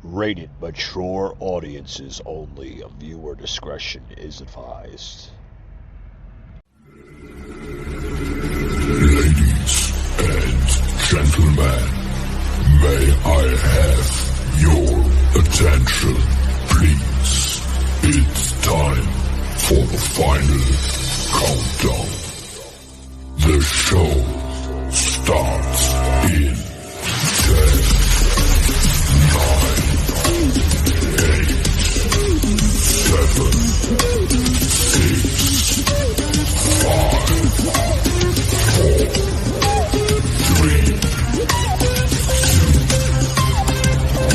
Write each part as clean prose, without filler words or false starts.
Rated mature audiences only. Viewer discretion is advised. Ladies and gentlemen, may I have your attention, please? It's time for the final countdown. The show starts in 10, 9, 8, 7, 6, 5, 4, 3, 2,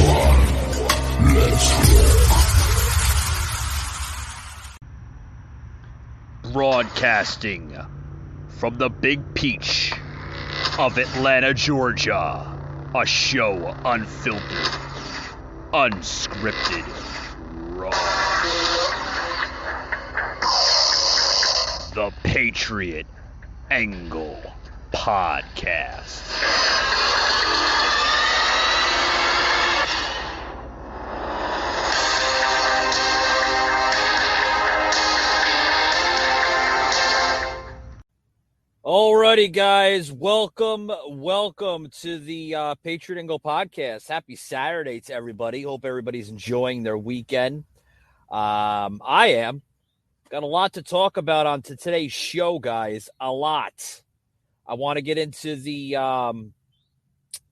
1. Let's rock. Broadcasting from the Big Peach of Atlanta, Georgia. A show unfiltered, unscripted, raw. The Patriot Angle Podcast. Alrighty, guys, welcome to the Patriot Angle Podcast. Happy Saturday to everybody. Hope everybody's enjoying their weekend. I am. Got a lot to talk about on today's show, guys. A lot. I want to get into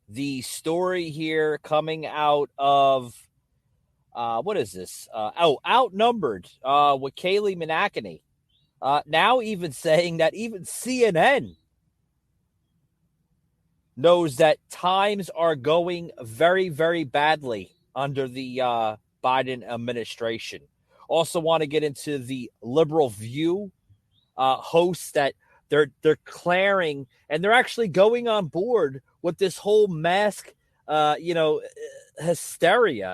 the story here coming out of what is this? Outnumbered with Kayleigh McEnany. Now even saying that even CNN knows that times are going very, very badly under the Biden administration. Also want to get into the Liberal View hosts that they're declaring, and they're actually going on board with this whole mask, hysteria.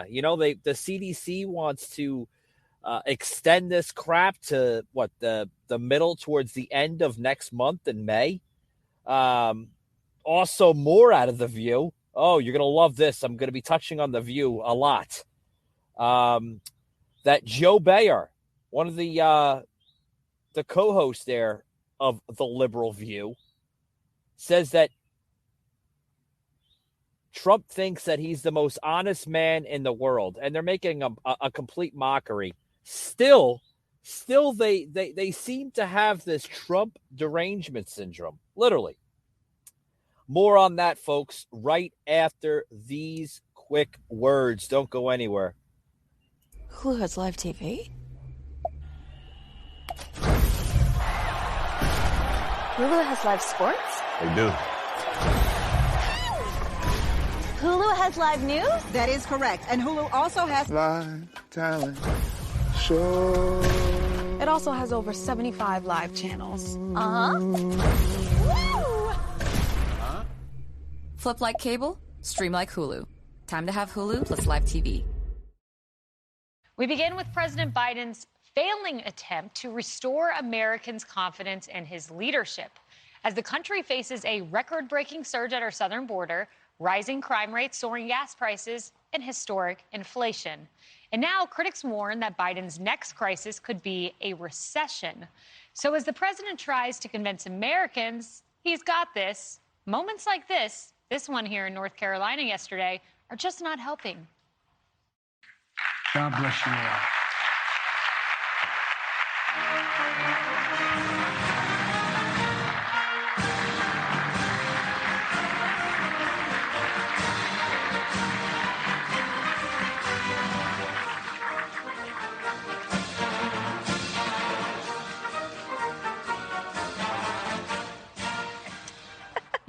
The CDC wants to extend this crap to the middle towards the end of next month in May. Also more out of the View. Oh, you're going to love this. I'm going to be touching on the View a lot. That Joe Bayer, one of the co-hosts there of the Liberal View, says that Trump thinks that he's the most honest man in the world, and they're making a complete mockery. Still they seem to have this Trump derangement syndrome, literally. More on that, folks, right after these quick words. Don't go anywhere. Hulu has live TV? Hulu has live sports? They do. Hulu has live news? That is correct. And Hulu also has live talent show. It also has over 75 live channels. Woo! Flip like cable, stream like Hulu. Time to have Hulu plus live TV. We begin with President Biden's failing attempt to restore Americans' confidence in his leadership as the country faces a record-breaking surge at our southern border, rising crime rates, soaring gas prices, and historic inflation. And now critics warn that Biden's next crisis could be a recession. So as the president tries to convince Americans he's got this, moments like this one here in North Carolina yesterday, are just not helping. God bless you all.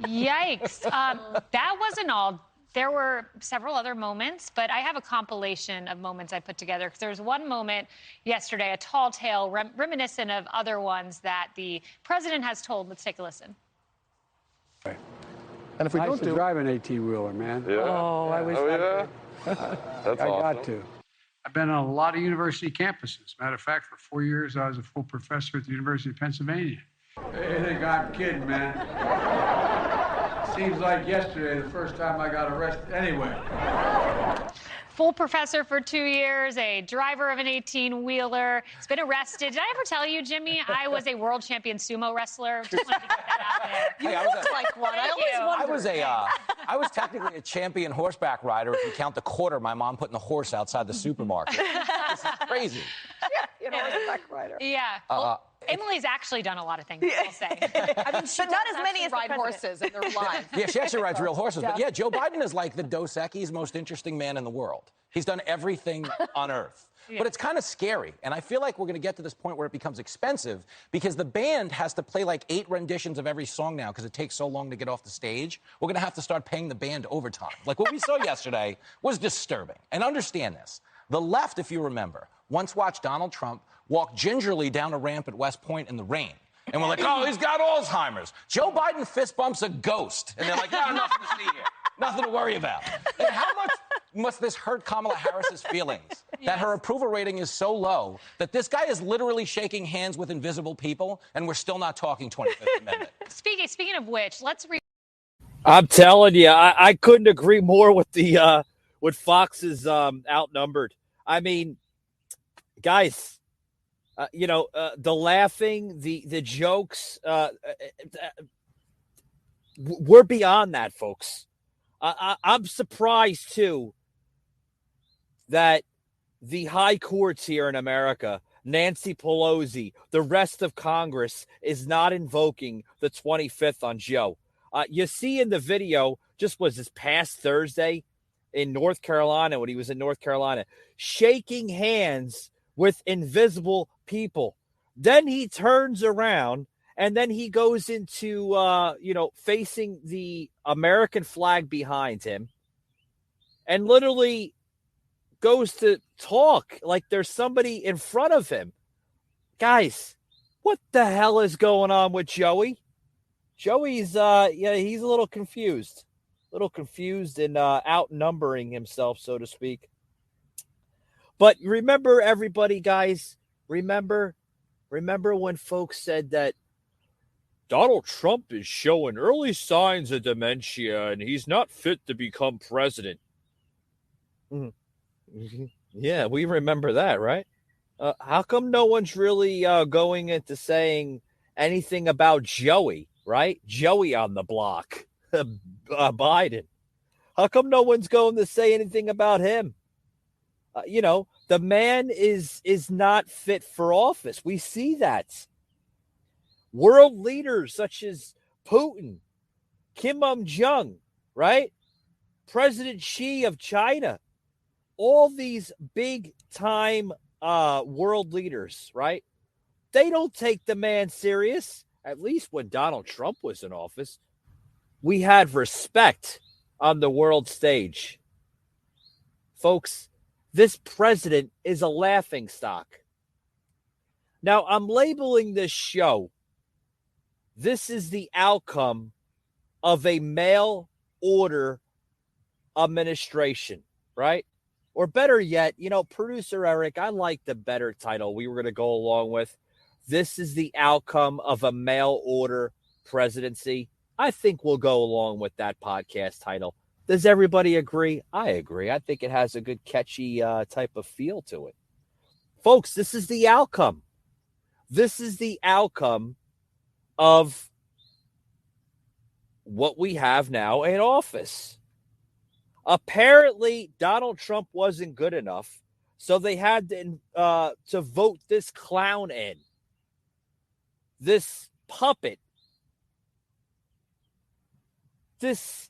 Yikes. That wasn't all. There were several other moments, but I have a compilation of moments I put together. Because there was one moment yesterday, a tall tale reminiscent of other ones that the president has told. Let's take a listen. And if we don't drive an 18-wheeler, man. Yeah. Oh, I wish yeah. That's I awesome. got to. I've been on a lot of university campuses. Matter of fact, for 4 years, I was a full professor at the University of Pennsylvania. Hey, think I'm kidding, man. Seems like yesterday, the first time I got arrested. Anyway. full professor for 2 years, a driver of an 18-wheeler. He's been arrested. Did I ever tell you, Jimmy, I was a world champion sumo wrestler? Just wanted to get that out there. Hey, I was like one. I always wondered. I was technically a champion horseback rider if you count the quarter my mom put in the horse outside the supermarket. This is crazy. You know, horseback rider. Yeah. Well, Emily's actually done a lot of things, I'll say. I mean, but not as many as ride horses in their life. Yeah, she actually rides real horses. But yeah, Joe Biden is like the Dos Equis most interesting man in the world. He's done everything on earth. Yeah. But it's kind of scary. And I feel like we're going to get to this point where it becomes expensive because the band has to play like 8 renditions of every song now because it takes so long to get off the stage. We're going to have to start paying the band overtime. Like what we saw yesterday was disturbing. And understand this. The left, if you remember, once watched Donald Trump walk gingerly down a ramp at West Point in the rain. And we're like, oh, he's got Alzheimer's. Joe Biden fist bumps a ghost. And they're like, no, nothing to see here. Nothing to worry about. And how much must this hurt Kamala Harris's feelings? That her approval rating is so low that this guy is literally shaking hands with invisible people, and we're still not talking 25th Amendment. Speaking of which, let's read. I'm telling you, I couldn't agree more with the with Fox's outnumbered. I mean, guys, the laughing, the jokes, we're beyond that, folks. I'm surprised, too, that the high courts here in America, Nancy Pelosi, the rest of Congress, is not invoking the 25th on Joe. You see in the video, just was this past Thursday in North Carolina, when he was in North Carolina, shaking hands with invisible people. Then he turns around and then he goes into, facing the American flag behind him and literally goes to talk like there's somebody in front of him. Guys, what the hell is going on with Joey? Joey's, he's a little confused. And outnumbering himself, so to speak. But remember, everybody, guys, remember when folks said that Donald Trump is showing early signs of dementia and he's not fit to become president. Yeah, we remember that, right? How come no one's really going into saying anything about Joey, right? Joey on the block, Biden. How come no one's going to say anything about him? The man is not fit for office. We see that. World leaders such as Putin, Kim Jong-un, right? President Xi of China, all these big-time world leaders, right? They don't take the man serious. At least when Donald Trump was in office, we had respect on the world stage. Folks, this president is a laughingstock. Now, I'm labeling this show, this is the outcome of a mail order administration, right? Or better yet, producer Eric, I like the better title we were going to go along with. This is the outcome of a mail order presidency. I think we'll go along with that podcast title. Does everybody agree? I agree. I think it has a good, catchy type of feel to it. Folks, this is the outcome. This is the outcome of what we have now in office. Apparently, Donald Trump wasn't good enough, so they had to vote this clown in. This puppet. This,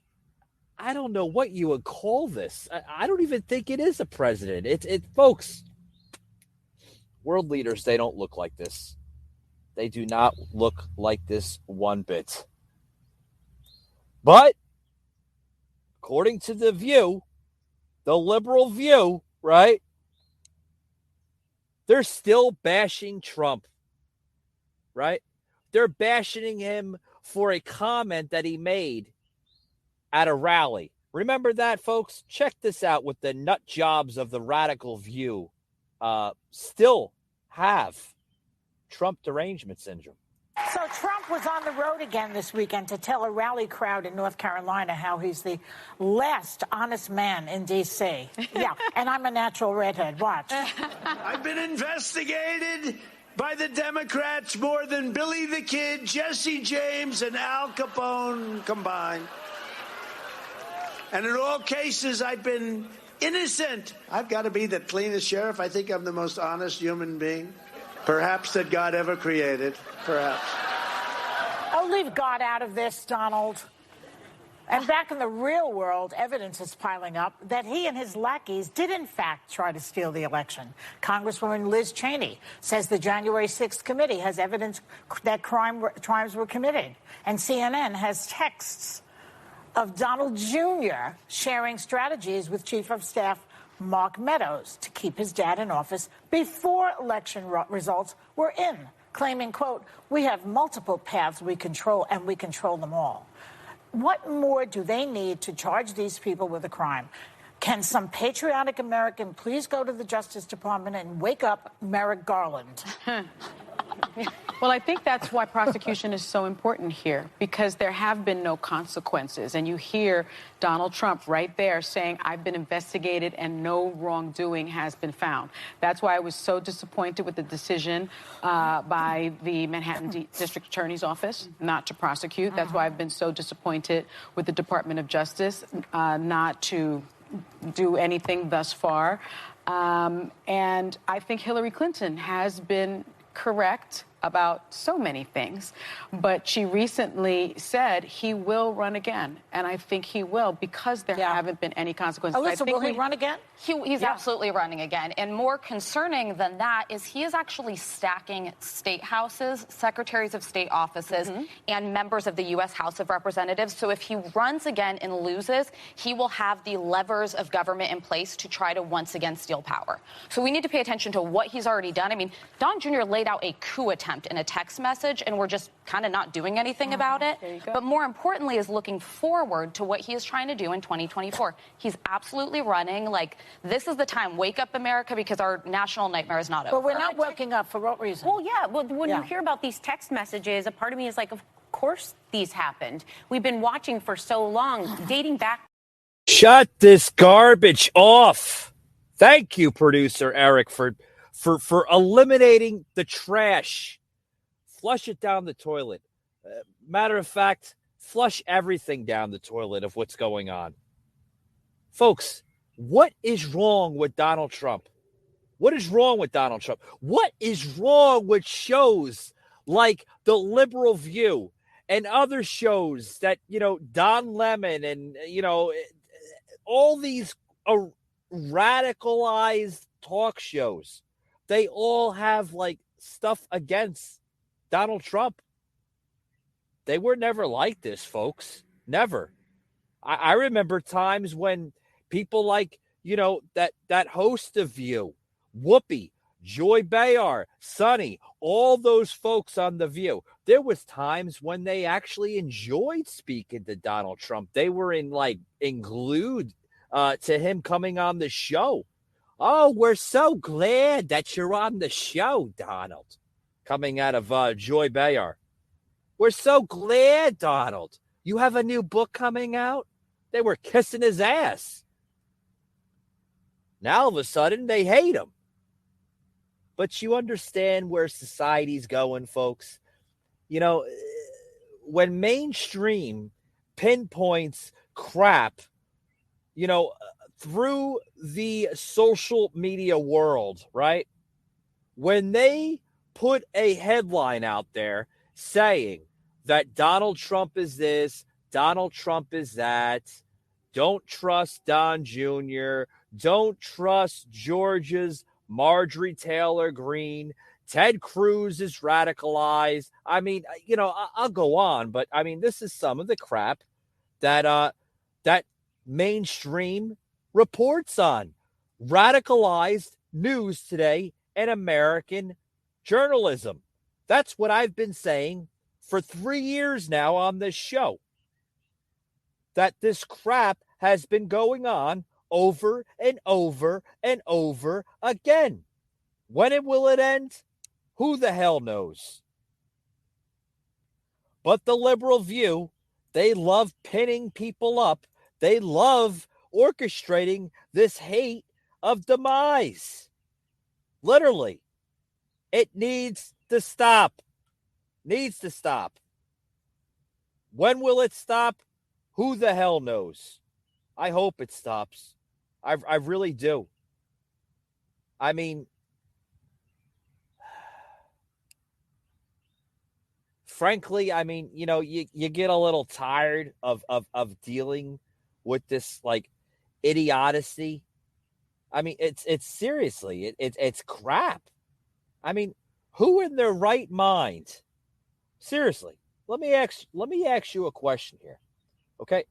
I don't know what you would call this. I don't even think it is a president. It's folks, world leaders, they don't look like this. They do not look like this one bit. But according to the View, the liberal View, right? They're still bashing Trump, right? They're bashing him for a comment that he made at a rally. Remember that, folks? Check this out with the nut jobs of the radical View. Still have Trump derangement syndrome. So Trump was on the road again this weekend to tell a rally crowd in North Carolina how he's the last honest man in D.C. Yeah, and I'm a natural redhead. Watch. I've been investigated by the Democrats more than Billy the Kid, Jesse James, and Al Capone combined. And in all cases, I've been innocent. I've got to be the cleanest sheriff. I think I'm the most honest human being, perhaps, that God ever created. Perhaps. Oh, leave God out of this, Donald. And back in the real world, evidence is piling up that he and his lackeys did, in fact, try to steal the election. Congresswoman Liz Cheney says the January 6th committee has evidence that crimes were committed. And CNN has texts of Donald Jr. sharing strategies with Chief of Staff Mark Meadows to keep his dad in office before election results were in, claiming, quote, "We have multiple paths we control, and we control them all." What more do they need to charge these people with a crime? Can some patriotic American please go to the Justice Department and wake up Merrick Garland? Well, I think that's why prosecution is so important here, because there have been no consequences. And you hear Donald Trump right there saying, I've been investigated and no wrongdoing has been found. That's why I was so disappointed with the decision by the Manhattan District Attorney's Office not to prosecute. That's why I've been so disappointed with the Department of Justice not to do anything thus far. And I think Hillary Clinton has been correct about so many things, but she recently said he will run again, and I think he will because there haven't been any consequences. Alyssa, will he run again? He's absolutely running again, and more concerning than that is he is actually stacking state houses, secretaries of state offices, and members of the U.S. House of Representatives. So if he runs again and loses, he will have the levers of government in place to try to once again steal power. So we need to pay attention to what he's already done. I mean, Don Jr. laid out a coup attempt in a text message, and we're just kind of not doing anything about it. But more importantly is looking forward to what he is trying to do in 2024. He's absolutely running. Like, this is the time. Wake up, America, because our national nightmare is not over. But we're not waking up. For what reason? Well, yeah. Well, when you hear about these text messages, a part of me is like, of course these happened. We've been watching for so long, dating back. Shut this garbage off. Thank you, producer Eric, for eliminating the trash. Flush it down the toilet. Matter of fact, flush everything down the toilet of what's going on. Folks, what is wrong with Donald Trump? What is wrong with Donald Trump? What is wrong with shows like The Liberal View and other shows that, Don Lemon and, all these radicalized talk shows? They all have stuff against Donald Trump. They were never like this, folks. Never. I remember times when people like, that host of View, Whoopi, Joy Behar, Sonny, all those folks on The View, there was times when they actually enjoyed speaking to Donald Trump. They were glued to him coming on the show. Oh, we're so glad that you're on the show, Donald. Coming out of Joy Behar. We're so glad, Donald. You have a new book coming out? They were kissing his ass. Now, all of a sudden, they hate him. But you understand where society's going, folks. When mainstream pinpoints crap, through the social media world, right? When they put a headline out there saying that Donald Trump is this, Donald Trump is that, don't trust Don Jr., don't trust Georgia's Marjorie Taylor Greene, Ted Cruz is radicalized. I mean, I'll go on, but I mean, this is some of the crap that that mainstream reports on. Radicalized news today in American journalism. That's what I've been saying for 3 years now on this show. That this crap has been going on over and over and over again. When will it end? Who the hell knows? But the liberal view, they love pinning people up. They love orchestrating this hate of demise. Literally. It needs to stop. Needs to stop. When will it stop? Who the hell knows? I hope it stops. I really do. I mean, frankly, I mean, you know, you get a little tired of dealing with this like idiocy. I mean, it's seriously, it's crap. I mean, who in their right mind? Seriously, let me ask you a question here. Okay?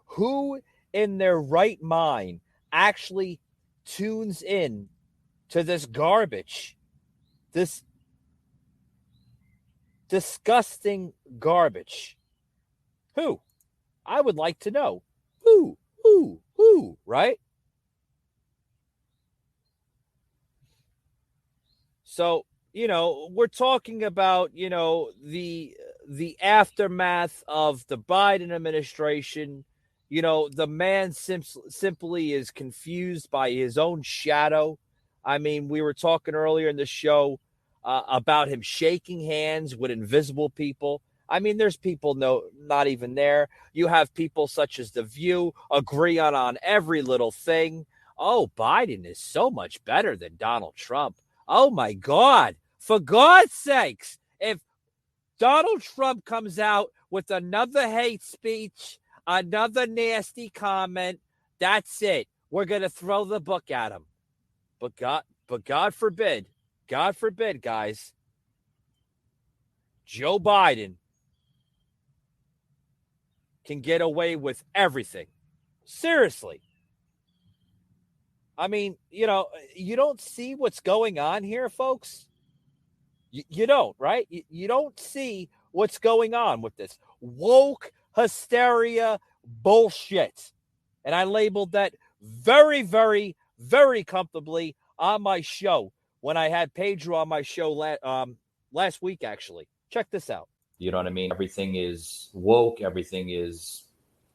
Who in their right mind actually tunes in to this garbage? This disgusting garbage. Who? I would like to know. Who, right? So, you know, we're talking about, you know, the aftermath of the Biden administration. You know, the man simply is confused by his own shadow. I mean, we were talking earlier in the show about him shaking hands with invisible people. I mean, there's people not even there. You have people such as The View agree on every little thing. Oh, Biden is so much better than Donald Trump. Oh, my God. For God's sakes, if Donald Trump comes out with another hate speech, another nasty comment, that's it. We're going to throw the book at him. But God forbid, guys, Joe Biden can get away with everything. Seriously. I mean, you know, you don't see what's going on here, folks. You don't, right? You don't see what's going on with this woke hysteria bullshit. And I labeled that very, very, very comfortably on my show when I had Pedro on my show last week, actually. Check this out. You know what I mean? Everything is woke. Everything is,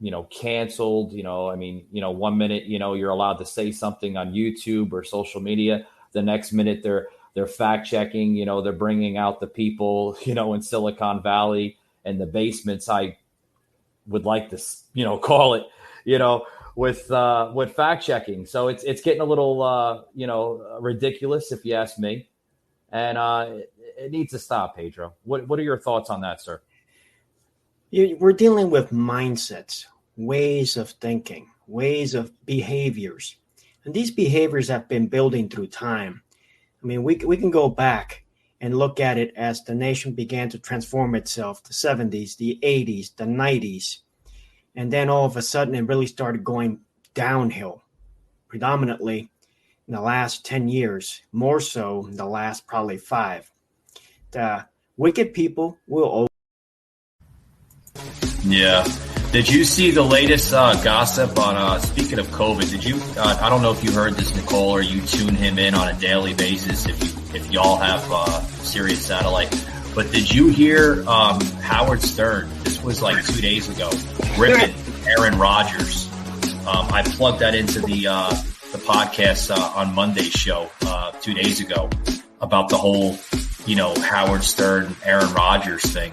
you know, canceled. You know, I mean, you know, 1 minute, you know, you're allowed to say something on YouTube or social media. The next minute they're fact checking, you know, they're bringing out the people, you know, in Silicon Valley and the basements, I would like to, you know, call it, you know, with fact checking. So it's getting a little, you know, ridiculous if you ask me. And it needs to stop, Pedro. What are your thoughts on that, sir? We're dealing with mindsets, ways of thinking, ways of behaviors. And these behaviors have been building through time. I mean, we can go back and look at it as the nation began to transform itself, the 70s, the 80s, the 90s. And then all of a sudden, it really started going downhill, predominantly in the last 10 years, more so in the last probably 5. The wicked people will. Yeah. Did you see the latest gossip on, speaking of COVID, did you, I don't know if you heard this, Nicole, or you tune him in on a daily basis if y'all have Sirius Satellite, but did you hear Howard Stern, this was like 2 days ago, ripping Aaron Rodgers? I plugged that into the podcast on Monday's show 2 days ago about the whole, you know, Howard Stern, Aaron Rodgers thing.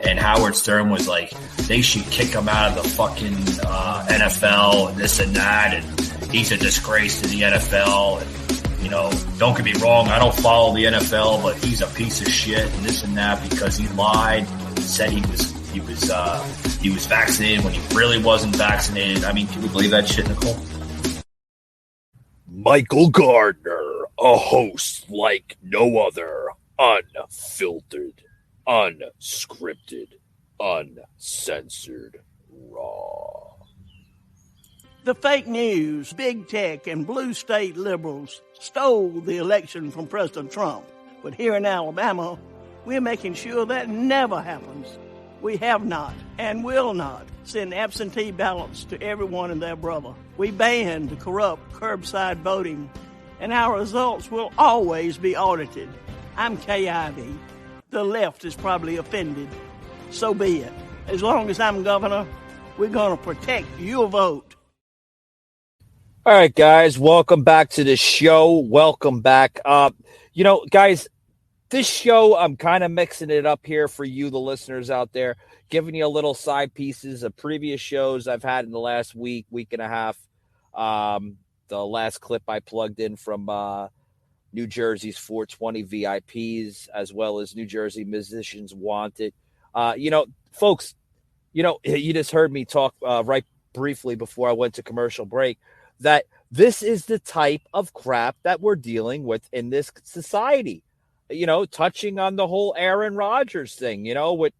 And Howard Stern was like, they should kick him out of the fucking NFL and this and that. And he's a disgrace to the NFL. And, you know, don't get me wrong, I don't follow the NFL, but he's a piece of shit and this and that because he lied, said he was vaccinated when he really wasn't vaccinated. I mean, can you believe that shit, Nicole? Michael Gardner, a host like no other, unfiltered, unscripted, uncensored, raw. The fake news, big tech, and blue state liberals stole the election from President Trump. But here in Alabama, we're making sure that never happens. We have not and will not send absentee ballots to everyone and their brother. We banned corrupt curbside voting, and our results will always be audited. I'm Kay Ivey. The left is probably offended. so be it. As long as I'm governor, we're going to protect your vote. All right, guys, welcome back to the show. Welcome back. Guys, this show, I'm kind of mixing it up here for you, the listeners out there, giving you a little side pieces of previous shows I've had in the last week and a half. The last clip I plugged in from New Jersey's 420 VIPs, as well as New Jersey Musicians Wanted. Folks, you just heard me talk right briefly before I went to commercial break that this is the type of crap that we're dealing with in this society. Touching on the whole Aaron Rodgers thing, with,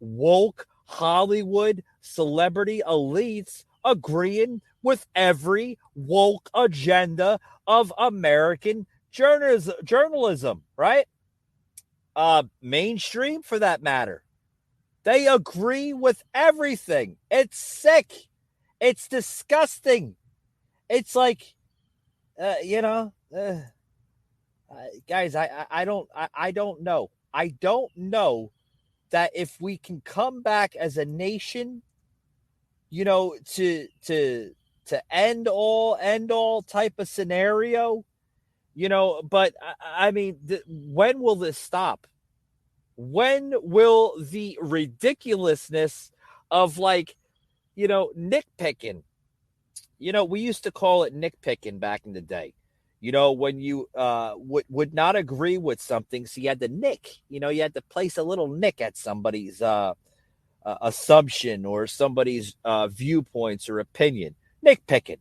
woke Hollywood celebrity elites agreeing with every woke agenda of American journalism, right? Mainstream, for that matter. They agree with everything. It's sick. It's disgusting. It's like, guys, I don't know. I don't know that if we can come back as a nation, to end all type of scenario, but I mean, when will this stop? When will the ridiculousness of nitpicking, we used to call it nitpicking back in the day. When you would not agree with something, so you had to nick. You had to place a little nick at somebody's assumption or somebody's viewpoints or opinion. Nitpicking.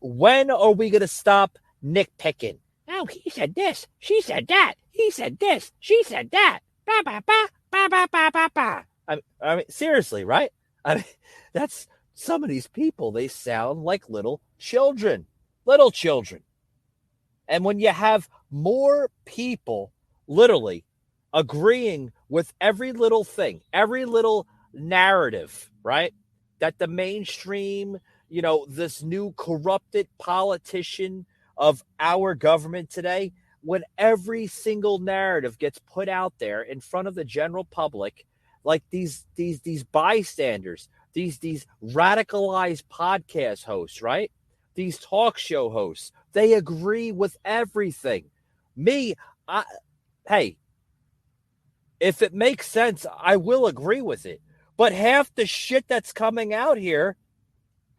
When are we going to stop nitpicking? Oh, he said this. She said that. He said this. She said that. Ba ba ba ba ba ba ba ba. I mean, seriously, right? I mean, that's some of these people. They sound like little children. And when you have more people literally agreeing with every little thing, every little narrative, right? That the mainstream, this new corrupted politician of our government today, when every single narrative gets put out there in front of the general public, like these bystanders, these radicalized podcast hosts, right? These talk show hosts, they agree with everything. Hey, if it makes sense, I will agree with it. But half the shit that's coming out here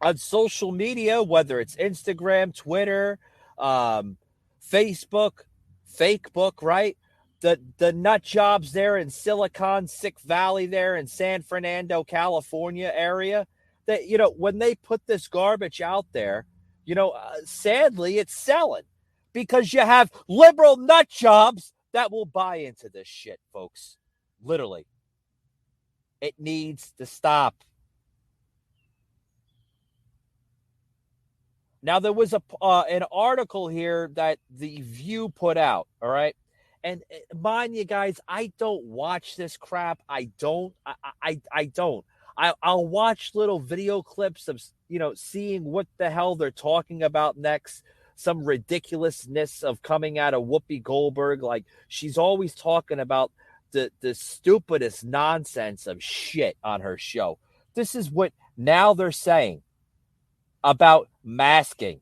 on social media, whether it's Instagram, Twitter, Facebook, Fakebook, right? The nut jobs there in Silicon Valley there in San Fernando, California area, that, when they put this garbage out there, sadly, it's selling because you have liberal nut jobs that will buy into this shit, folks. Literally. It needs to stop. Now, there was an article here that The View put out, all right? And mind you guys, I don't watch this crap. I don't. I'll watch little video clips of, seeing what the hell they're talking about next. Some ridiculousness of coming out of Whoopi Goldberg. Like, she's always talking about the stupidest nonsense of shit on her show. This is what now they're saying about masking.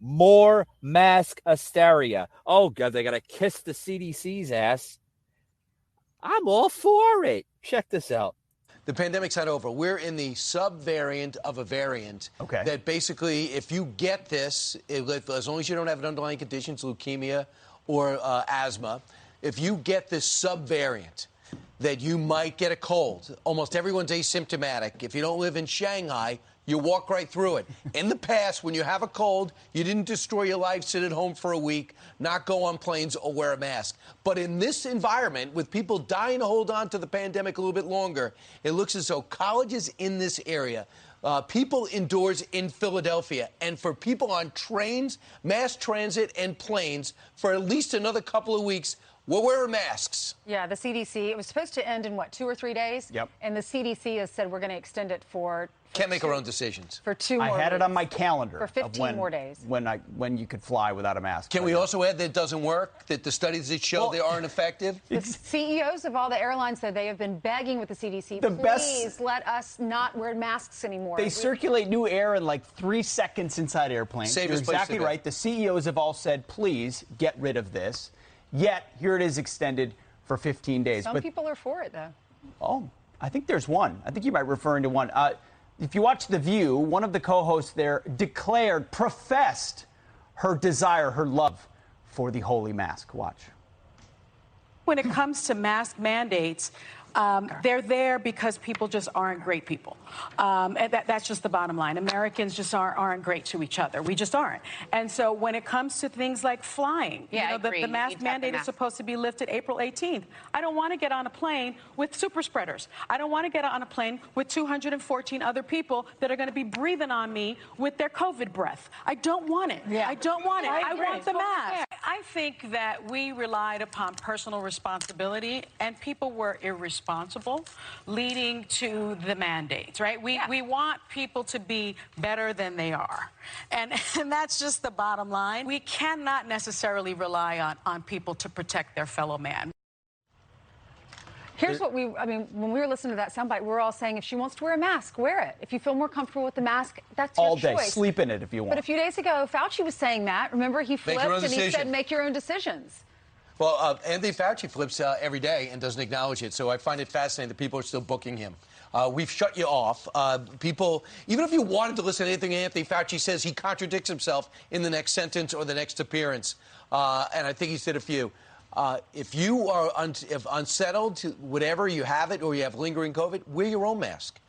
More mask hysteria. Oh, God, they got to kiss the CDC's ass. I'm all for it. Check this out. The pandemic's not over. We're in the subvariant of a variant. Okay. That basically, if you get this, as long as you don't have an underlying condition, leukemia or asthma, if you get this subvariant, that you might get a cold. Almost everyone's asymptomatic. If you don't live in Shanghai, you walk right through it. In the past, when you have a cold, you didn't destroy your life, sit at home for a week, not go on planes or wear a mask. But in this environment, with people dying to hold on to the pandemic a little bit longer, it looks as though colleges in this area, people indoors in Philadelphia, and for people on trains, mass transit, and planes for at least another couple of weeks, We'll wear masks. Yeah, the CDC, it was supposed to end in, what, 2 or 3 days? Yep. And the CDC has said we're going to extend it for Can't make our own decisions. For 2 more I had weeks. it on my calendar. For 15 more days. When you could fly without a mask. Can we also add that it doesn't work, that the studies that show they aren't effective? The CEOs of all the airlines said they have been begging with the CDC, The please best- let us not wear masks anymore. They circulate new air in like 3 seconds inside airplanes. Safest You're place to exactly go. right. The CEOs have all said, please get rid of this. Yet, here it is extended for 15 days. Some people are for it, though. Oh, I think there's one. I think you might be referring to one. If you watch The View, one of the co-hosts there professed her desire, her love for the holy mask. Watch. When it comes to mask mandates, they're there because people just aren't great people. And that's just the bottom line. Americans just aren't great to each other. We just aren't. And so when it comes to things like flying, Yeah, I agree. the You mask need to have the mandate is mask. supposed to be lifted April 18th. I don't want to get on a plane with super spreaders. I don't want to get on a plane with 214 other people that are going to be breathing on me with their COVID breath. I don't want it. Yeah. I don't want it. I agree. want the mask. I think that we relied upon personal responsibility, and people were irresponsible, leading to the mandates, right? We want people to be better than they are. And that's just the bottom line. We cannot necessarily rely on people to protect their fellow man. Here's what when we were listening to that soundbite, we were all saying if she wants to wear a mask, wear it. If you feel more comfortable with the mask, that's your All day. choice. Sleep in it if you want. But a few days ago, Fauci was saying that. Remember, he Make your own flipped and he decision. said, make your own decisions. Well, Anthony Fauci flips every day and doesn't acknowledge it. So I find it fascinating that people are still booking him. We've shut you off. People, even if you wanted to listen to anything Anthony Fauci says, he contradicts himself in the next sentence or the next appearance. And I think he said a few. If you are unsettled, whatever, you have it or you have lingering COVID, wear your own mask.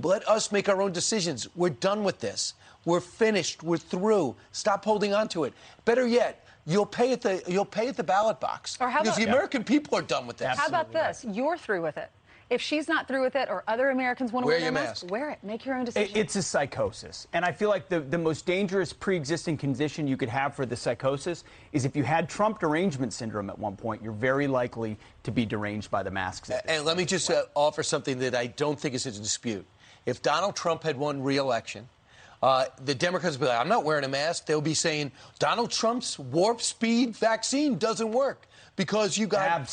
Let us make our own decisions. We're done with this. We're finished. We're through. Stop holding on to it. Better yet, you'll pay at the ballot box. Or how because about- the American people are done with this. How about this? You're through with it. If she's not through with it or other Americans want to wear Wear their your mask, mask. wear it. Make your own decision. It's a psychosis. And I feel like the most dangerous pre-existing condition you could have for the psychosis is if you had Trump derangement syndrome at one point, you're very likely to be deranged by the masks. And let me just offer something that I don't think is in dispute. If Donald Trump had won re-election, the Democrats would be like, I'm not wearing a mask. They'll be saying Donald Trump's warp speed vaccine doesn't work because you got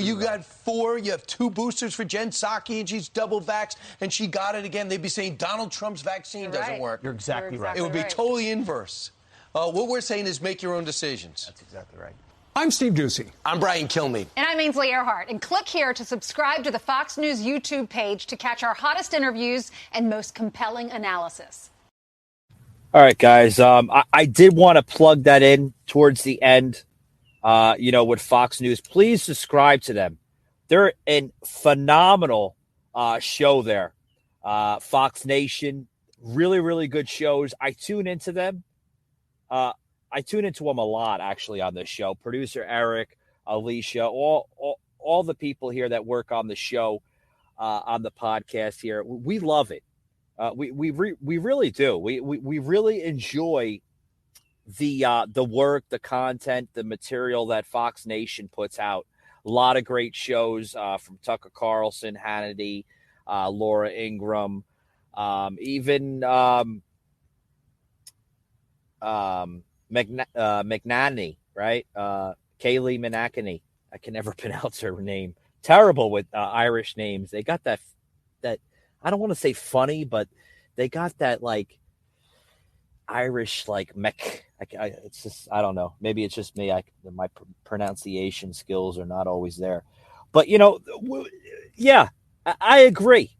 you have 2 boosters for Jen Psaki and she's double vaxxed and she got it again. They'd be saying Donald Trump's vaccine doesn't work. You're exactly right. It would be totally inverse. What we're saying is make your own decisions. That's exactly right. I'm Steve Doocy. I'm Brian Kilmeade. And I'm Ainsley Earhart. And click here to subscribe to the Fox News YouTube page to catch our hottest interviews and most compelling analysis. All right, guys. I did want to plug that in towards the end, with Fox News. Please subscribe to them. They're a phenomenal show there. Fox Nation, really, really good shows. I tune into them. I tune into them a lot, actually, on this show. Producer Eric, Alicia, all the people here that work on the show, on the podcast here. We love it. We really do. We really enjoy the work, the content, the material that Fox Nation puts out. A lot of great shows from Tucker Carlson, Hannity, Laura Ingraham, even McNanny, right? Kaylee Menachany. I can never pronounce her name. Terrible with Irish names. They got that I don't want to say funny, but they got that like Irish like mech. It's just I don't know. Maybe it's just me. My pronunciation skills are not always there. But yeah, I agree.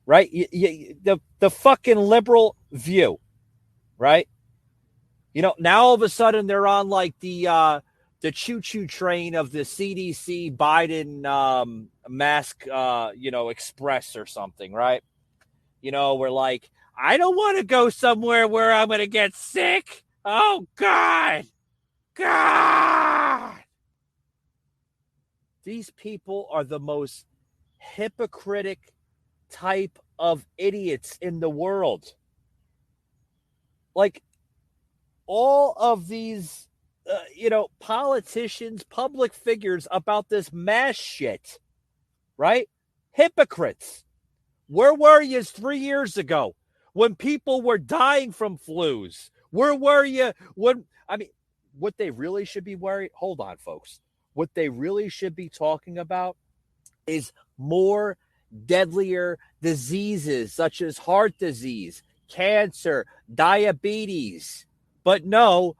Right? The fucking liberal view, right? Now all of a sudden they're on like the choo-choo train of the CDC Biden mask, express or something, right? We're like, I don't want to go somewhere where I'm going to get sick. Oh, God. These people are the most hypocritic type of idiots in the world. Like, all of these politicians, public figures about this mass shit, right? Hypocrites. Where were you 3 years ago when people were dying from flus? Where were you when, what they really should be worried? Hold on, folks. What they really should be talking about is more deadlier diseases such as heart disease, cancer, diabetes. But no,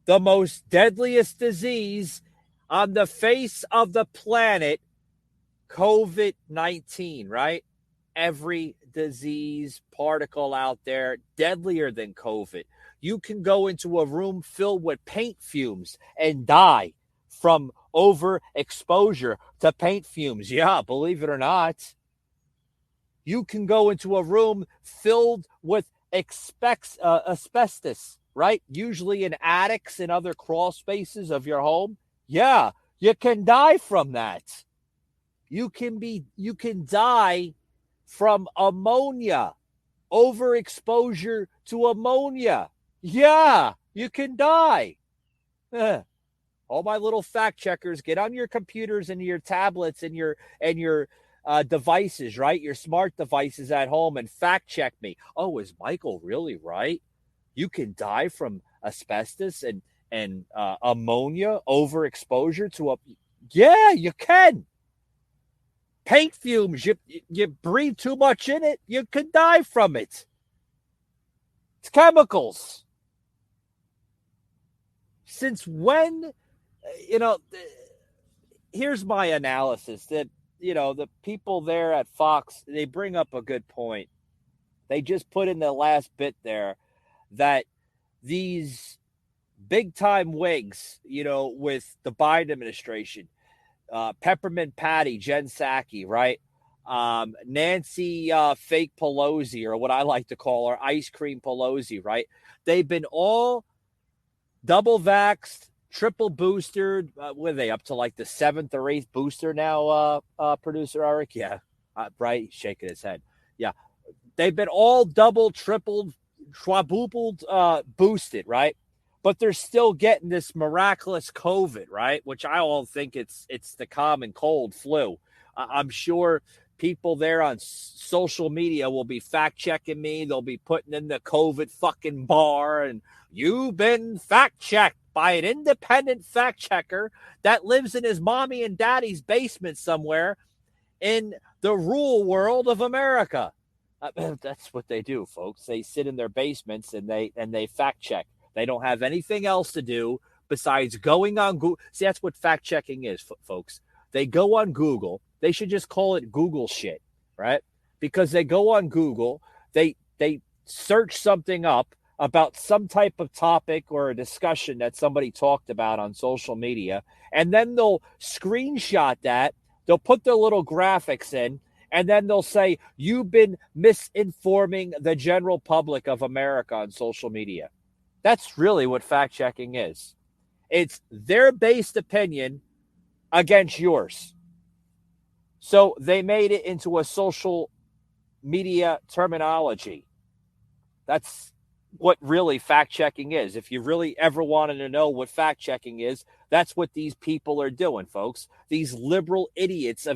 the most deadliest disease on the face of the planet, COVID-19, right? Every disease particle out there deadlier than COVID. You can go into a room filled with paint fumes and die from overexposure to paint fumes. Yeah, believe it or not. You can go into a room filled with asbestos, right? Usually in attics and other crawl spaces of your home. Yeah, you can die from that. You can die from ammonia, overexposure to ammonia. Yeah, you can die. All my little fact checkers, get on your computers and your tablets and your devices, right? Your smart devices at home and fact check me. Oh, is Michael really right? You can die from asbestos and ammonia overexposure to yeah, you can. Paint fumes, you breathe too much in it, you could die from it. It's chemicals. Since when, here's my analysis that, the people there at Fox, they bring up a good point. They just put in the last bit there that these big time wigs, with the Biden administration, Peppermint Patty, Jen Psaki, right? Nancy Fake Pelosi, or what I like to call her, Ice Cream Pelosi, right? They've been all double vaxxed, triple boosted. What are they up to, like the 7th or 8th booster now, producer Eric? Yeah, right? He's shaking his head. Yeah. They've been all double, tripled, quadrupled boosted, right? But they're still getting this miraculous COVID, right? Which I all think it's the common cold flu. I'm sure people there on social media will be fact checking me. They'll be putting in the COVID fucking bar, and you've been fact checked by an independent fact checker that lives in his mommy and daddy's basement somewhere in the rural world of America. That's what they do, folks. They sit in their basements and they fact check. They don't have anything else to do besides going on Google. See, that's what fact checking is, folks. They go on Google. They should just call it Google shit, right? Because they go on Google, they search something up about some type of topic or a discussion that somebody talked about on social media, and then they'll screenshot that. They'll put their little graphics in, and then they'll say, you've been misinforming the general public of America on social media. That's really what fact-checking is. It's their based opinion against yours. So they made it into a social media terminology. That's what really fact-checking is. If you really ever wanted to know what fact-checking is, that's what these people are doing, folks. These liberal idiots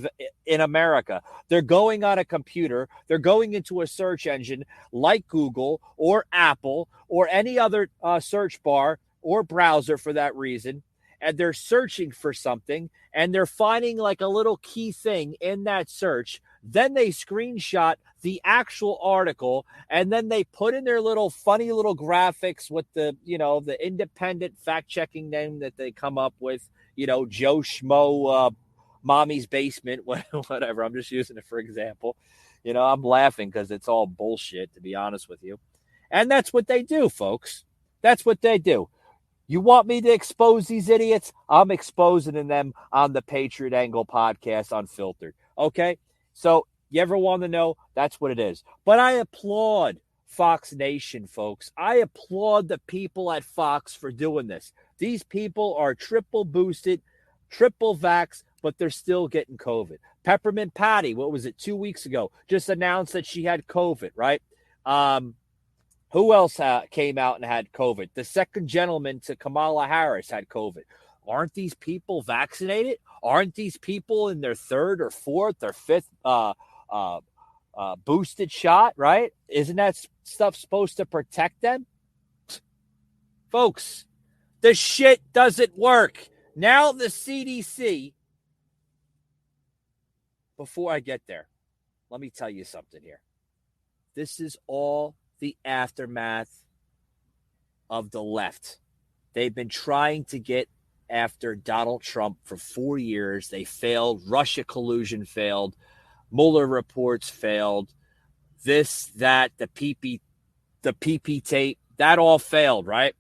in America. They're going on a computer. They're going into a search engine like Google or Apple or any other search bar or browser for that reason, and they're searching for something, and they're finding like a little key thing in that search. Then they screenshot the actual article, and then they put in their little funny little graphics with the, the independent fact-checking name that they come up with, Joe Schmo, mommy's basement, whatever. I'm just using it for example. I'm laughing because it's all bullshit, to be honest with you. And that's what they do, folks. That's what they do. You want me to expose these idiots? I'm exposing them on the Patriot Angle podcast Unfiltered. Okay? So you ever want to know? That's what it is. But I applaud Fox Nation, folks. I applaud the people at Fox for doing this. These people are triple boosted, triple vax, but they're still getting COVID. Peppermint Patty, what was it, 2 weeks ago, just announced that she had COVID, right? Who else came out and had COVID? The second gentleman to Kamala Harris had COVID. Aren't these people vaccinated? Aren't these people in their third or fourth or fifth boosted shot, right? Isn't that stuff supposed to protect them? Folks, the shit doesn't work. Now the CDC, before I get there, let me tell you something here. This is all the aftermath of the left. They've been trying to get after Donald Trump for 4 years. They failed. Russia collusion failed. Mueller reports failed. This, that, the PP tape, that all failed, right?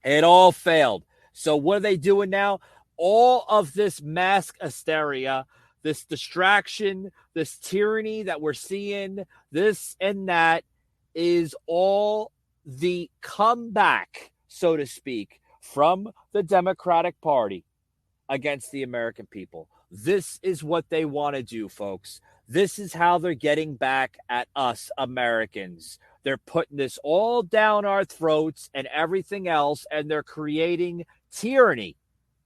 It all failed. So what are they doing now? All of this mask hysteria, this distraction, this tyranny that we're seeing, this and that, is all the comeback, so to speak, from the Democratic Party against the American people. This is what they want to do, folks. This is how they're getting back at us Americans. They're putting this all down our throats and everything else, and they're creating tyranny,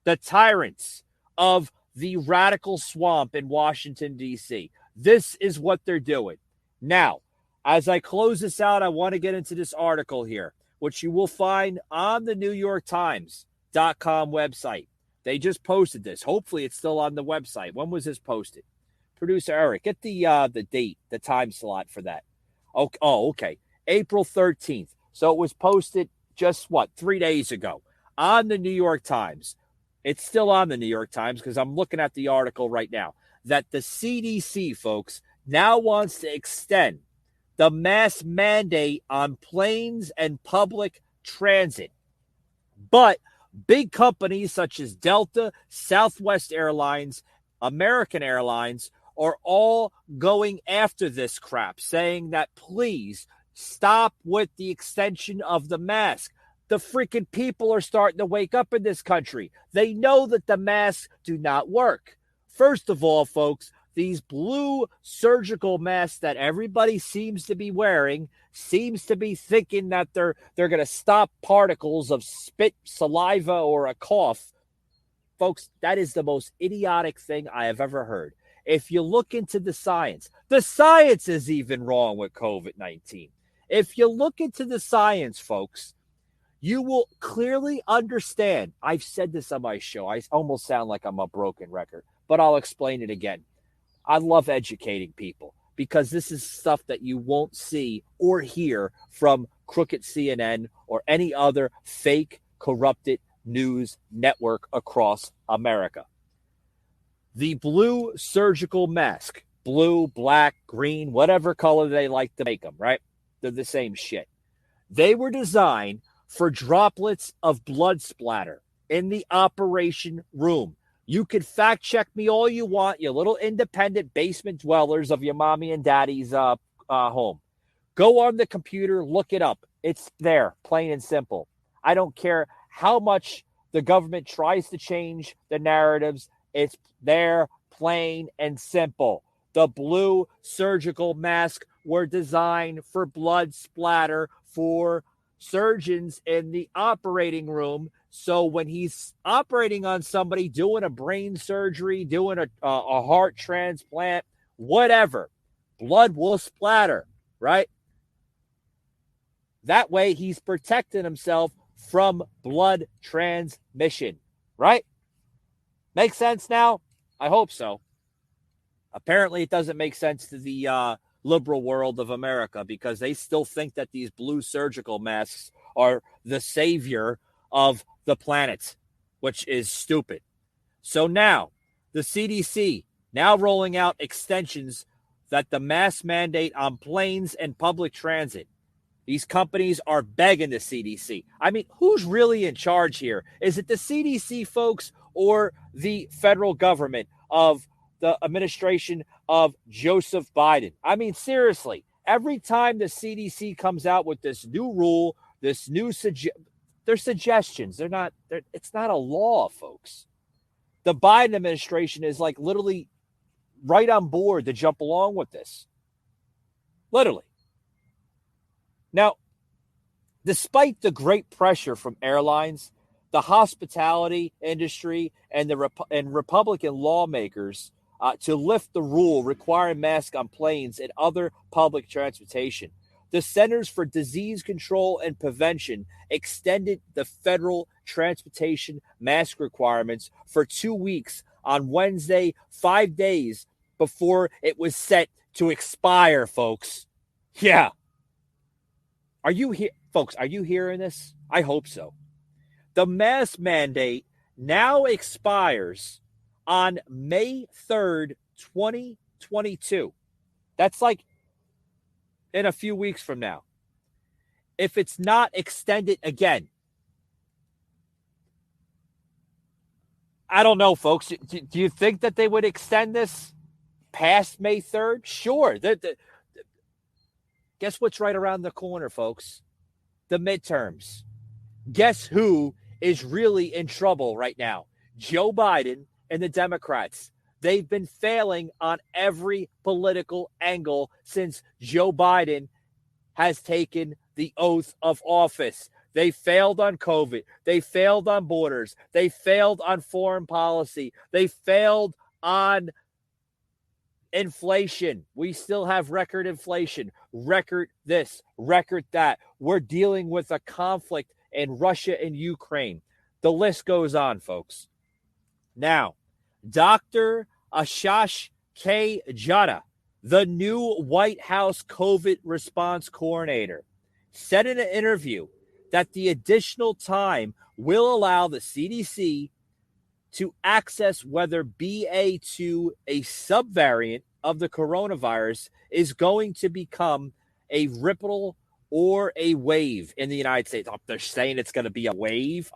the tyrants of the radical swamp in Washington, D.C. This is what they're doing. Now, as I close this out, I want to get into this article here, which you will find on the NewYorkTimes.com website. They just posted this. Hopefully, it's still on the website. When was this posted? Producer Eric, get the date, the time slot for that. Okay. April 13th. So it was posted just, 3 days ago on the New York Times. It's still on the New York Times because I'm looking at the article right now, that the CDC, folks, now wants to extend the mask mandate on planes and public transit. But big companies such as Delta, Southwest Airlines, American Airlines are all going after this crap, saying that please stop with the extension of the mask. The freaking people are starting to wake up in this country. They know that the masks do not work. First of all, folks, these blue surgical masks that everybody seems to be wearing seems to be thinking that they're going to stop particles of spit, saliva, or a cough. Folks, that is the most idiotic thing I have ever heard. If you look into the science is even wrong with COVID-19. If you look into the science, folks, you will clearly understand. I've said this on my show. I almost sound like I'm a broken record, but I'll explain it again. I love educating people because this is stuff that you won't see or hear from crooked CNN or any other fake, corrupted news network across America. The blue surgical mask, blue, black, green, whatever color they like to make them, right? They're the same shit. They were designed for droplets of blood splatter in the operation room. You can fact check me all you want, you little independent basement dwellers of your mommy and daddy's home. Go on the computer, look it up. It's there, plain and simple. I don't care how much the government tries to change the narratives. It's there, plain and simple. The blue surgical masks were designed for blood splatter for surgeons in the operating room. So when he's operating on somebody, doing a brain surgery, doing a heart transplant, whatever, blood will splatter, right? That way he's protecting himself from blood transmission, right? Make sense now? I hope so. Apparently it doesn't make sense to the liberal world of America because they still think that these blue surgical masks are the savior of the planet, which is stupid. So now the CDC now rolling out extensions that the mask mandate on planes and public transit. These companies are begging the CDC. I mean, who's really in charge here? Is it the CDC folks or the federal government of the administration of Joseph Biden? I mean, seriously, every time the CDC comes out with this new rule, this new they're suggestions. It's not a law, folks. The Biden administration is like literally right on board to jump along with this. Literally. Now, Despite the great pressure from airlines, the hospitality industry, and Republican lawmakers to lift the rule requiring masks on planes and other public transportation, the Centers for Disease Control and Prevention extended the federal transportation mask requirements for 2 weeks on Wednesday, 5 days before it was set to expire, folks. Yeah. Are you here, folks? Are you hearing this? I hope so. The mask mandate now expires on May 3rd, 2022. That's like in a few weeks from now. If it's not extended again, I don't know, folks. Do you think that they would extend this past May 3rd? Sure. Guess what's right around the corner, folks? The midterms. Guess who is really in trouble right now? Joe Biden and the Democrats. They've been failing on every political angle since Joe Biden has taken the oath of office. They failed on COVID. They failed on borders. They failed on foreign policy. They failed on inflation. We still have record inflation, record this, record that. We're dealing with a conflict in Russia and Ukraine. The list goes on, folks. Now, Dr. Ashish K. Jutta, the new White House COVID response coordinator, said in an interview that the additional time will allow the CDC to access whether BA2, a subvariant of the coronavirus, is going to become a ripple or a wave in the United States. Oh, they're saying it's going to be a wave.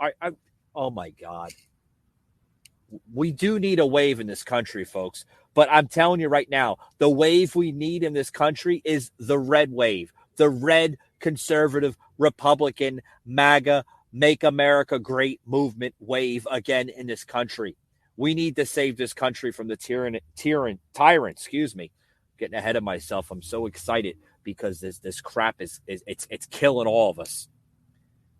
Oh, my God. We do need a wave in this country, folks. But I'm telling you right now, the wave we need in this country is the red wave, the red conservative Republican MAGA Make America Great movement wave again in this country. We need to save this country from the tyrant. Excuse me, getting ahead of myself. I'm so excited because this crap is killing all of us.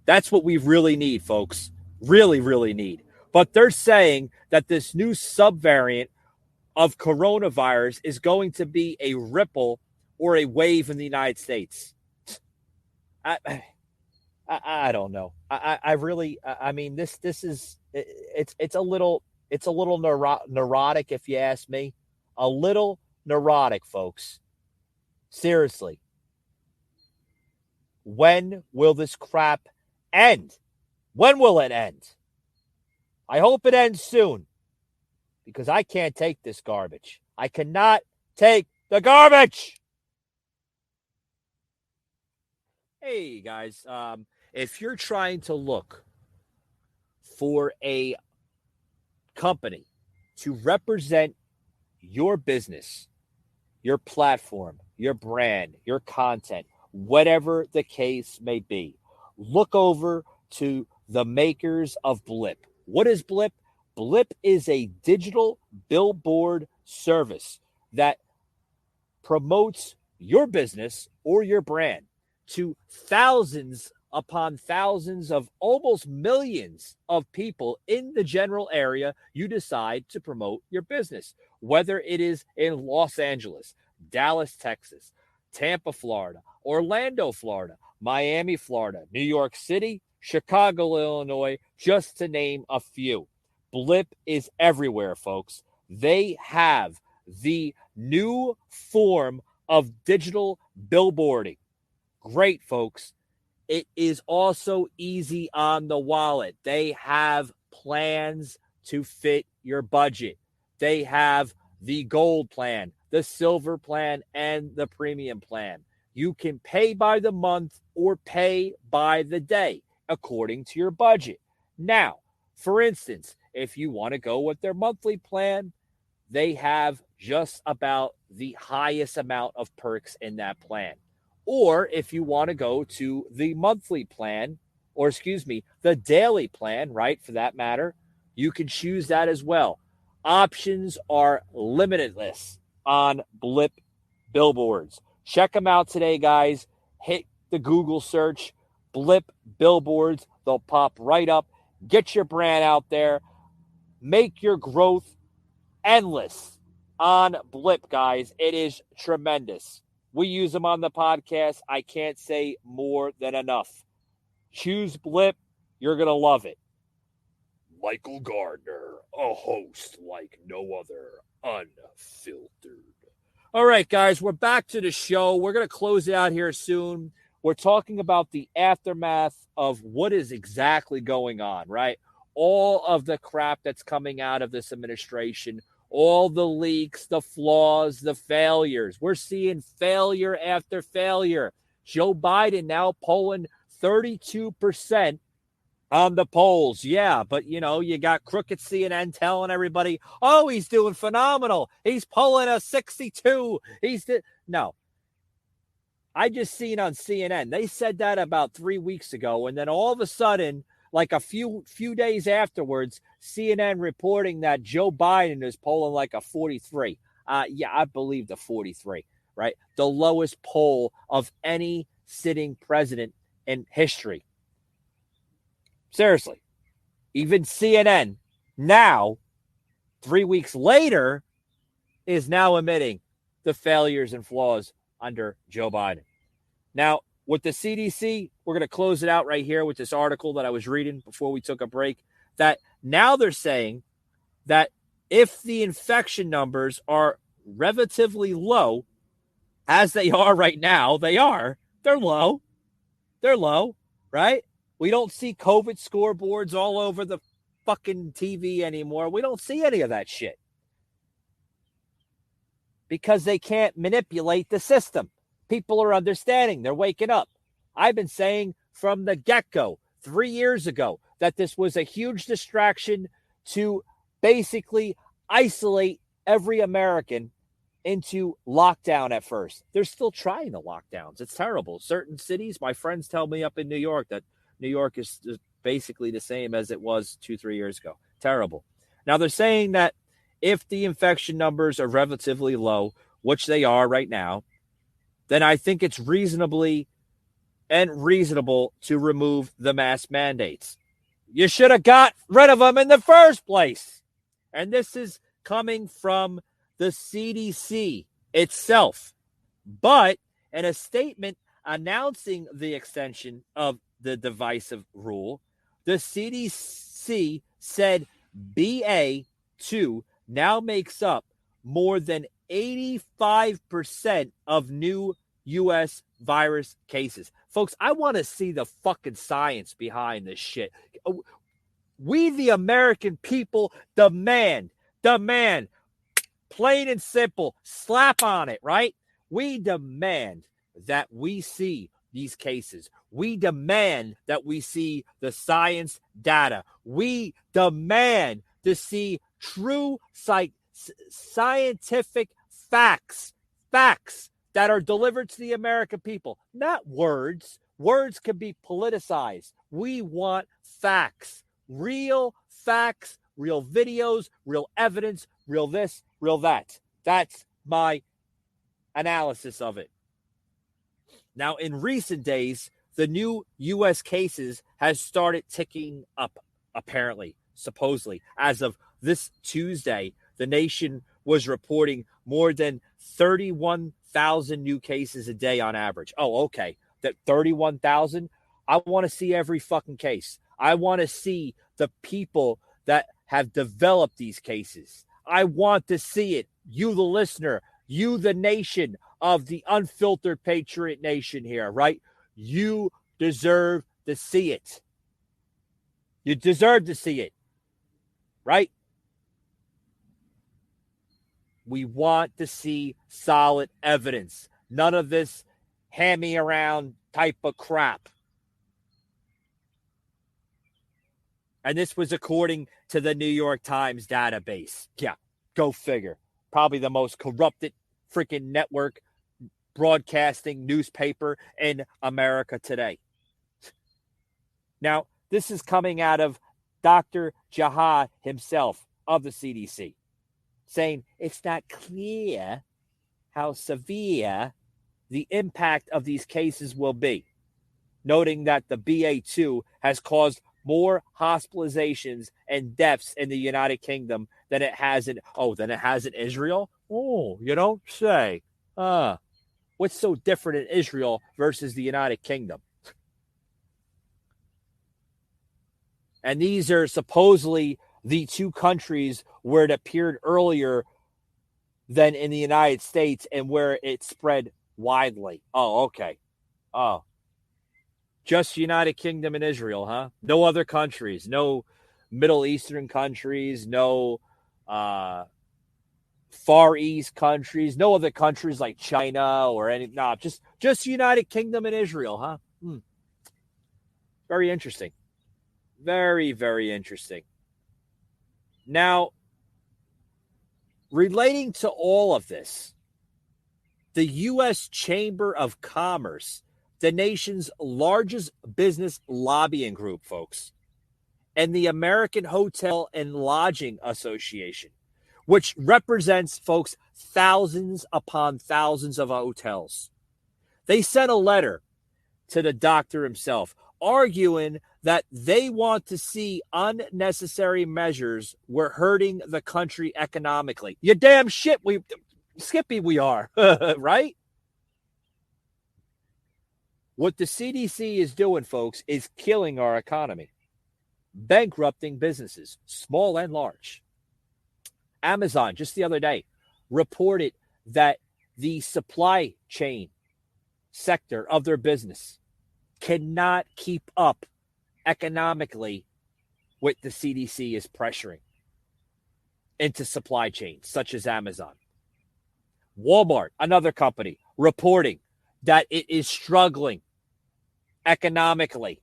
That's what we really need, folks. Really, really need. But they're saying that this new subvariant of coronavirus is going to be a ripple or a wave in the United States. I don't know. I mean, this is, it's a little neurotic, if you ask me. A little neurotic, folks. Seriously. When will this crap end? When will it end? I hope it ends soon, because I can't take this garbage. I cannot take the garbage. Hey, guys, if you're trying to look for a company to represent your business, your platform, your brand, your content, whatever the case may be, look over to the makers of Blip. What is Blip? Blip is a digital billboard service that promotes your business or your brand to thousands upon thousands of almost millions of people in the general area you decide to promote your business, whether it is in Los Angeles, Dallas, Texas, Tampa, Florida, Orlando, Florida, Miami, Florida, New York City, Chicago, Illinois, just to name a few. Blip is everywhere, folks. They have the new form of digital billboarding. Great, folks. It is also easy on the wallet. They have plans to fit your budget. They have the gold plan, the silver plan, and the premium plan. You can pay by the month or pay by the day according to your budget. Now, for instance, if you want to go with their monthly plan, they have just about the highest amount of perks in that plan. Or if you want to go to the monthly plan, or the daily plan, right, for that matter, you can choose that as well. Options are limitless on Blip billboards. Check them out today, guys. Hit the Google search, Blip billboards. They'll pop right up. Get your brand out there. Make your growth endless on Blip, guys. It is tremendous. We use them on the podcast. I can't say more than enough. Choose Blip. You're going to love it. Michael Gardner, a host like no other, unfiltered. All right, guys, we're back to the show. We're going to close it out here soon. We're talking about the aftermath of what is exactly going on, right? All of the crap that's coming out of this administration, all the leaks, the flaws, the failures. We're seeing failure after failure. Joe Biden now polling 32% on the polls. Yeah, but, you got crooked CNN telling everybody, oh, he's doing phenomenal. He's polling a 62. No. I just seen on CNN, they said that about 3 weeks ago, and then all of a sudden, like a few days afterwards, CNN reporting that Joe Biden is polling like a 43. Yeah, I believe the 43, right? The lowest poll of any sitting president in history. Seriously. Even CNN now, 3 weeks later, is now admitting the failures and flaws under Joe Biden. Now, with the CDC, we're going to close it out right here with this article that I was reading before we took a break, that now they're saying that if the infection numbers are relatively low, as they are right now, they're low. They're low, right? We don't see COVID scoreboards all over the fucking TV anymore. We don't see any of that shit. Because they can't manipulate the system. People are understanding. They're waking up. I've been saying from the get-go, 3 years ago, that this was a huge distraction to basically isolate every American into lockdown at first. They're still trying the lockdowns. It's terrible. Certain cities, my friends tell me up in New York that New York is basically the same as it was 2-3 years ago. Terrible. Now, they're saying that if the infection numbers are relatively low, which they are right now, then I think it's reasonable to remove the mask mandates. You should have got rid of them in the first place. And this is coming from the CDC itself. But in a statement announcing the extension of the divisive rule, the CDC said BA2 now makes up more than 85% of new U.S. virus cases. Folks, I want to see the fucking science behind this shit. We, the American people, demand, plain and simple, slap on it, right? We demand that we see these cases. We demand that we see the science data. We demand to see true scientific facts that are delivered to the American people, not words. Words can be politicized. We want facts, real videos, real evidence, real this, real that. That's my analysis of it. Now, in recent days, the new U.S. cases has started ticking up, apparently, supposedly. As of this Tuesday, the nation was reporting more than 31,000 new cases a day on average. Oh, okay. That 31,000, I want to see every fucking case. I want to see the people that have developed these cases. I want to see it. You, the listener, you, the nation of the unfiltered patriot nation here, right? You deserve to see it. You deserve to see it, right? We want to see solid evidence. None of this hammy around type of crap. And this was according to the New York Times database. Yeah, go figure. Probably the most corrupted freaking network broadcasting newspaper in America today. Now, this is coming out of Dr. Jahad himself of the CDC, saying it's not clear how severe the impact of these cases will be. noting that the BA2 has caused more hospitalizations and deaths in the United Kingdom than it has in Israel. Oh, you don't say. What's so different in Israel versus the United Kingdom? And these are supposedly the two countries where it appeared earlier than in the United States and where it spread widely. Oh, okay. Oh, just United Kingdom and Israel, huh? No other countries, no Middle Eastern countries, no Far East countries, no other countries like China or any. No, just United Kingdom and Israel, huh? Very interesting. Very, very interesting. Now, relating to all of this, the U.S. Chamber of Commerce, the nation's largest business lobbying group, folks, and the American Hotel and Lodging Association, which represents, folks, thousands upon thousands of hotels. They sent a letter to the doctor himself, arguing that they want to see unnecessary measures were hurting the country economically. You damn shit, Skippy, we are, right? What the CDC is doing, folks, is killing our economy, bankrupting businesses, small and large. Amazon, just the other day, reported that the supply chain sector of their business cannot keep up economically with the CDC is pressuring into supply chains, such as Amazon. Walmart, another company, reporting that it is struggling economically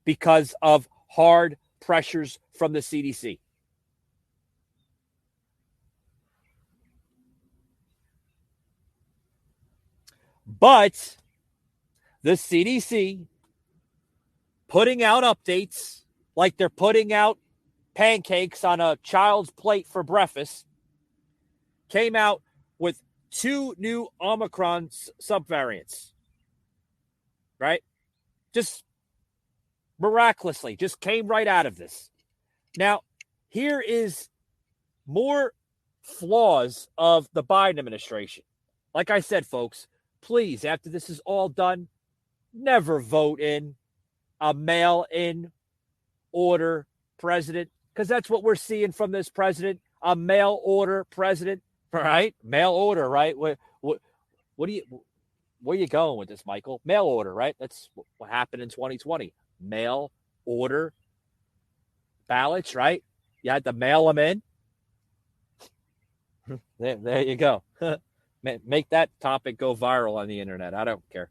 because of hard pressures from the CDC. But the CDC putting out updates like they're putting out pancakes on a child's plate for breakfast came out with 2 new Omicron subvariants, right? Just miraculously, just came right out of this. Now, here is more flaws of the Biden administration. Like I said, folks, please, after this is all done, never vote in a mail-in order president, because that's what we're seeing from this president, a mail order president, right? Mail order, right? Where are you going with this, Michael? Mail order, right? That's what happened in 2020. Mail order ballots, right? You had to mail them in. There you go. Make that topic go viral on the internet. I don't care.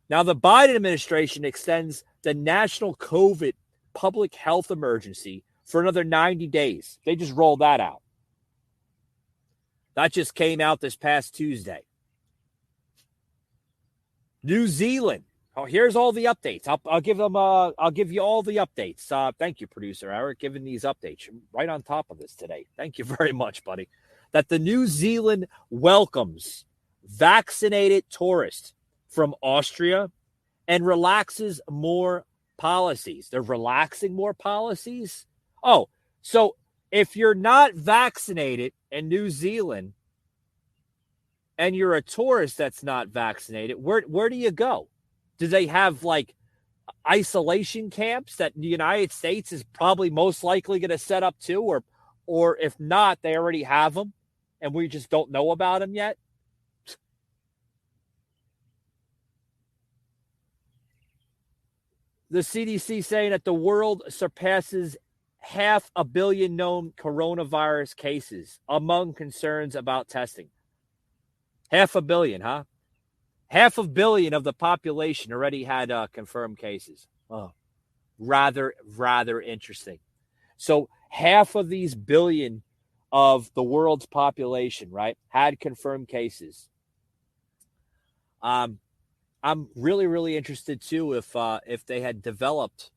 Now, the Biden administration extends the national COVID public health emergency for another 90 days. They just rolled that out. That just came out this past Tuesday. New Zealand. Oh, here's all the updates. I'll give them. I'll give you all the updates. Thank you, producer Eric, giving these updates right on top of this today. Thank you very much, buddy. That the New Zealand welcomes vaccinated tourists from Austria and relaxes more policies. They're relaxing more policies. Oh, so if you're not vaccinated in New Zealand and you're a tourist that's not vaccinated, where do you go? Do they have like isolation camps that the United States is probably most likely going to set up too? Or if not, they already have them and we just don't know about them yet? The CDC saying that the world surpasses 500 million known coronavirus cases among concerns about testing. 500 million, huh? 500 million of the population already had confirmed cases. Oh, rather interesting. So half of these billion of the world's population, right, had confirmed cases. I'm really interested too if they had developed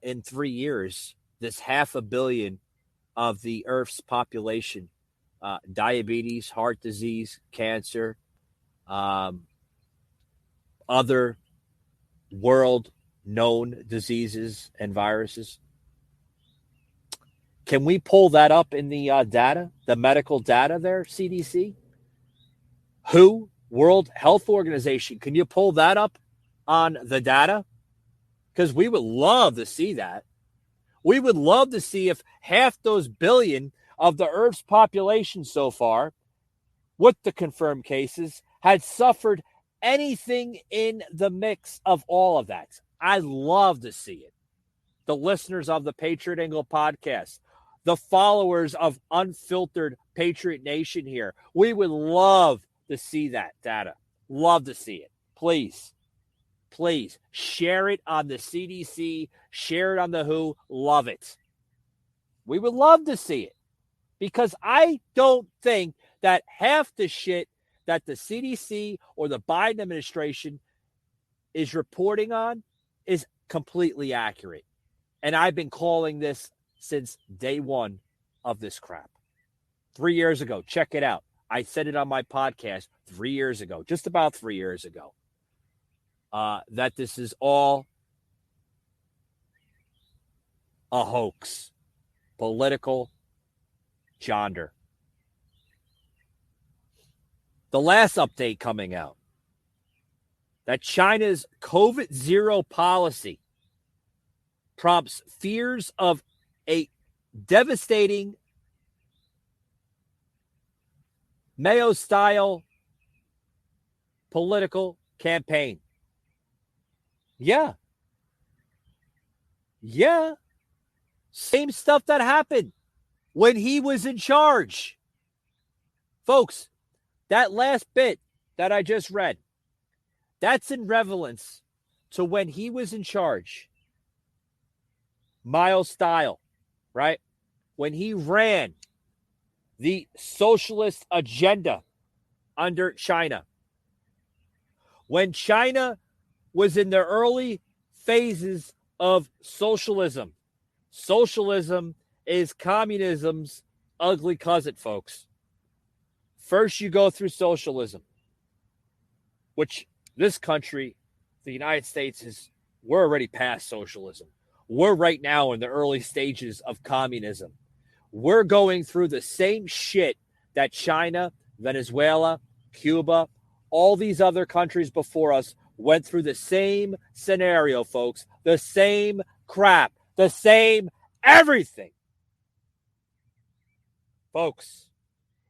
in 3 years this 500 million of the Earth's population, diabetes, heart disease, cancer, other world-known diseases and viruses? Can we pull that up in the data, the medical data there, CDC? WHO, World Health Organization, can you pull that up on the data? Because we would love to see that. We would love to see if half those billion of the Earth's population so far, with the confirmed cases, had suffered anything in the mix of all of that. I'd love to see it. The listeners of the Patriot Angle podcast, the followers of Unfiltered Patriot Nation here, we would love to see that data. Love to see it. Please share it on the CDC, share it on the WHO. Love it. We would love to see it, because I don't think that half the shit that the CDC or the Biden administration is reporting on is completely accurate. And I've been calling this since day one of this crap. 3 years ago, check it out. I said it on my podcast 3 years ago, just about 3 years ago, that this is all a hoax, political jonder. The last update coming out, that China's COVID-0 policy prompts fears of a devastating Mayo-style political campaign. Yeah. Same stuff that happened when he was in charge. Folks, that last bit that I just read, that's in relevance to when he was in charge. Mao style, right? When he ran the socialist agenda under China. When China was in the early phases of socialism. Socialism is communism's ugly cousin, folks. First, you go through socialism, which this country, the United States, we're already past socialism. We're right now in the early stages of communism. We're going through the same shit that China, Venezuela, Cuba, all these other countries before us went through the same scenario, folks. The same crap. The same everything. Folks,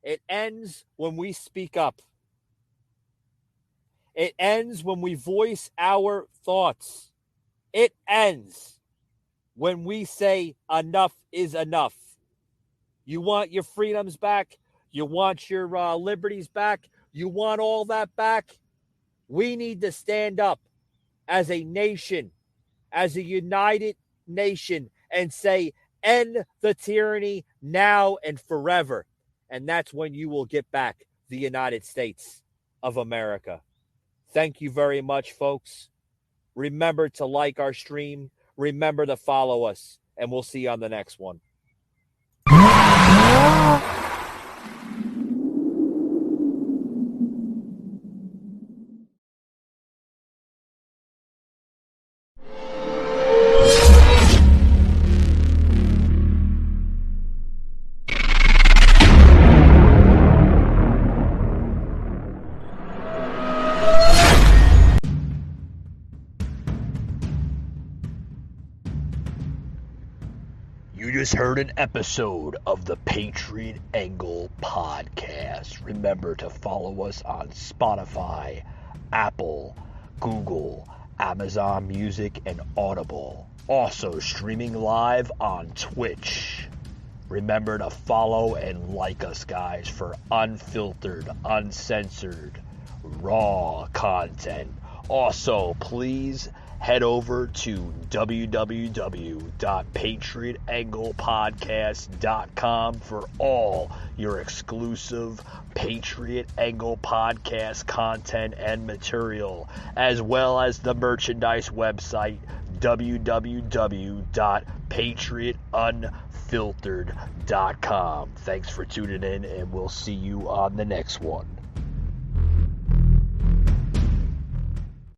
it ends when we speak up. It ends when we voice our thoughts. It ends when we say enough is enough. You want your freedoms back? You want your liberties back? You want all that back? We need to stand up as a nation, as a united nation, and say, end the tyranny now and forever. And that's when you will get back the United States of America. Thank you very much, folks. Remember to like our stream. Remember to follow us. And we'll see you on the next one. You just heard an episode of the Patriot Angle podcast. Remember to follow us on Spotify, Apple, Google, Amazon Music, and Audible. Also streaming live on Twitch. Remember to follow and like us, guys, for unfiltered, uncensored, raw content. Also, please head over to www.patriotanglepodcast.com for all your exclusive Patriot Angle podcast content and material, as well as the merchandise website, www.patriotunfiltered.com. Thanks for tuning in, and we'll see you on the next one.